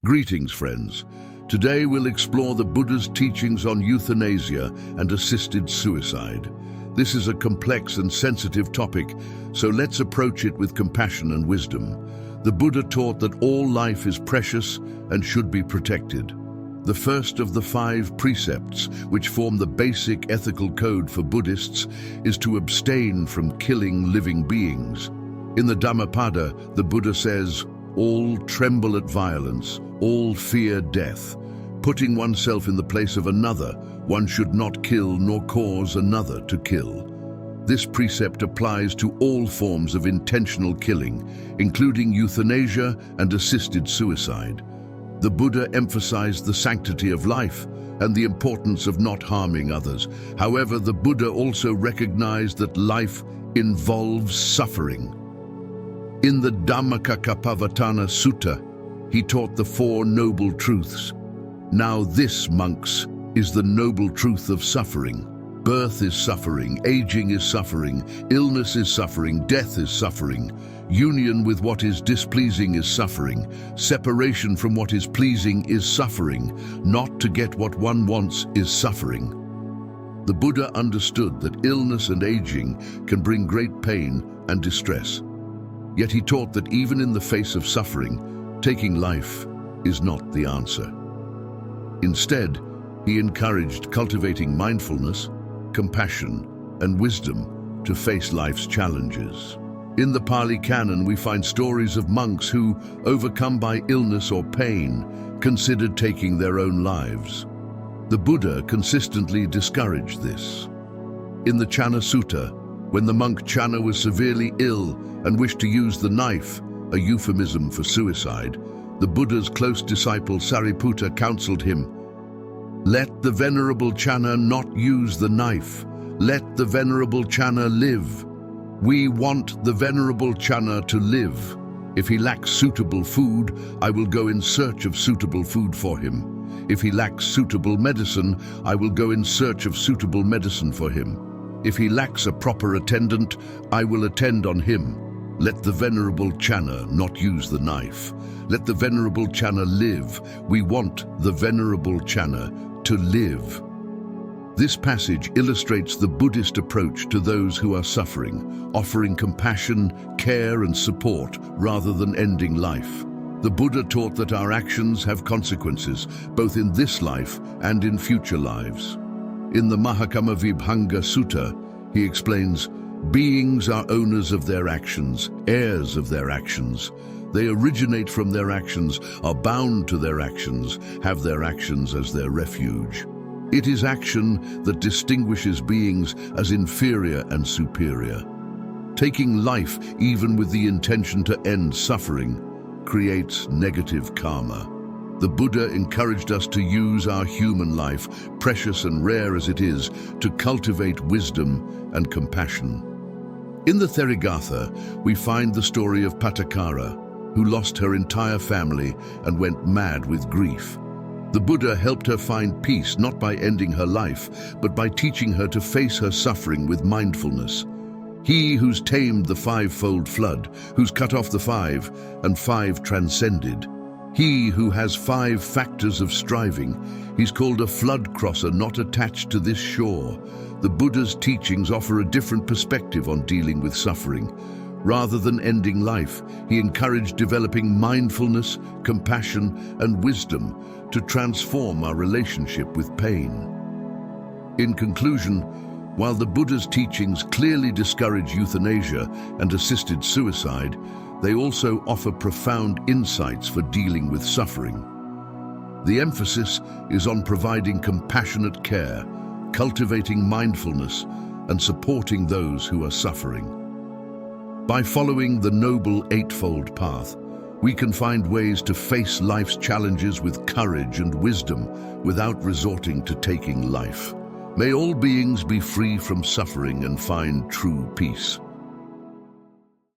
Greetings, friends. Today we'll explore the Buddha's teachings on euthanasia and assisted suicide. This is a complex and sensitive topic, so let's approach it with compassion and wisdom. The Buddha taught that all life is precious and should be protected. The first of the 5 precepts, which form the basic ethical code for Buddhists, is to abstain from killing living beings. In the Dhammapada, the Buddha says, "All tremble at violence, all fear death. Putting oneself in the place of another, one should not kill nor cause another to kill." This precept applies to all forms of intentional killing, including euthanasia and assisted suicide. The Buddha emphasized the sanctity of life and the importance of not harming others. However, the Buddha also recognized that life involves suffering. In the Dhammacakkappavattana Sutta, he taught the 4 noble truths. Now this, monks, is the noble truth of suffering. Birth is suffering, aging is suffering, illness is suffering, death is suffering. Union with what is displeasing is suffering. Separation from what is pleasing is suffering. Not to get what one wants is suffering. The Buddha understood that illness and aging can bring great pain and distress. Yet he taught that even in the face of suffering, taking life is not the answer. Instead, he encouraged cultivating mindfulness, compassion, and wisdom to face life's challenges. In the Pali Canon, we find stories of monks who, overcome by illness or pain, considered taking their own lives. The Buddha consistently discouraged this. In the Channa Sutta, when the monk Channa was severely ill and wished to use the knife, a euphemism for suicide, the Buddha's close disciple Sariputta counseled him, "Let the Venerable Channa not use the knife. Let the Venerable Channa live. We want the Venerable Channa to live. If he lacks suitable food, I will go in search of suitable food for him. If he lacks suitable medicine, I will go in search of suitable medicine for him. If he lacks a proper attendant, I will attend on him. Let the Venerable Channa not use the knife. Let the Venerable Channa live. We want the Venerable Channa to live." This passage illustrates the Buddhist approach to those who are suffering, offering compassion, care, and support rather than ending life. The Buddha taught that our actions have consequences, both in this life and in future lives. In the Mahakama Vibhanga Sutta, he explains, "Beings are owners of their actions, heirs of their actions. They originate from their actions, are bound to their actions, have their actions as their refuge." It is action that distinguishes beings as inferior and superior. Taking life, even with the intention to end suffering, creates negative karma. The Buddha encouraged us to use our human life, precious and rare as it is, to cultivate wisdom and compassion. In the Therigatha, we find the story of Pattakara, who lost her entire family and went mad with grief. The Buddha helped her find peace not by ending her life, but by teaching her to face her suffering with mindfulness. He who's tamed the 5-fold flood, who's cut off the 5 and 5 transcended. He who has 5 factors of striving, he's called a flood crosser not attached to this shore. The Buddha's teachings offer a different perspective on dealing with suffering. Rather than ending life, he encouraged developing mindfulness, compassion, and wisdom to transform our relationship with pain. In conclusion, while the Buddha's teachings clearly discourage euthanasia and assisted suicide, they also offer profound insights for dealing with suffering. The emphasis is on providing compassionate care, cultivating mindfulness, and supporting those who are suffering. By following the Noble Eightfold Path, we can find ways to face life's challenges with courage and wisdom without resorting to taking life. May all beings be free from suffering and find true peace.